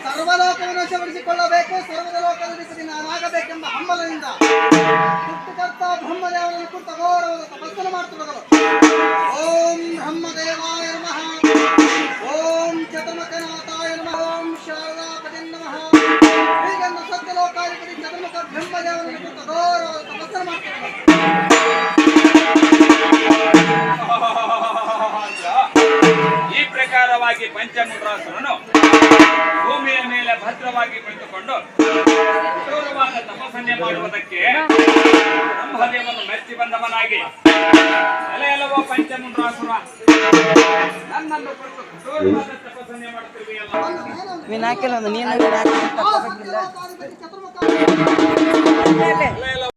ಸರ್ವಲೋಕವನ್ನು ವಶಪಡಿಸಿಕೊಳ್ಳಬೇಕು, ಸರ್ವದ ಲೋಕದಲ್ಲಿ ನಾನಾಗಬೇಕೆಂಬ ಹಂಬಲದಿಂದ ಸೃಷ್ಟಿಕರ್ತ ಬ್ರಹ್ಮದೇವರನ್ನು ಕುರಿತ ಗೌರವದ ತಪಸ್ಸನ್ನು ಮಾಡುತ್ತಿರುವರು. ಓಂ ಬ್ರಹ್ಮದೇವಾಯ ನಮಃ, ಓಂ ಚತುರ್ಮುಖನಾಥಾಯ ನಮಃ, ಓಂ ಶಾರದಾಪತಿ ನಮಃ. ಹೀಗೆಂದು ಸತ್ಯಲೋಕಾಧಿಪತಿ ಚತುರ್ಮುಖ ಬ್ರಹ್ಮದೇವರನ್ನು ಕುರಿತ ಗೌರವದ ತಪಸ್ಸನ್ನು ಮಾಡುತ್ತಿರುವರು. ಈ ಪ್ರಕಾರವಾಗಿ ಪಂಚಮುಂಡ್ರಾಸುರನು ಭೂಮಿಯ ಮೇಲೆ ಭದ್ರವಾಗಿ ಕುಳಿತುಕೊಂಡು ಕಠೋರವಾದ ತಪಸ್ಸನ್ನೇ ಮಾಡುವುದಕ್ಕೆ ಬ್ರಹ್ಮದೇವನು ಮೆಚ್ಚಿ ಬಂದವನಾಗಿ, ಅಲೆಯಲವೋ ಪಂಚಮುಂಡ್ರಾಸುರ, ನನ್ನನ್ನು ಕುರಿತು ಕಠೋರವಾದ ತಪಸ್ಸನ್ನೇ ಮಾಡುತ್ತಿರುವೆಯಲ್ಲ.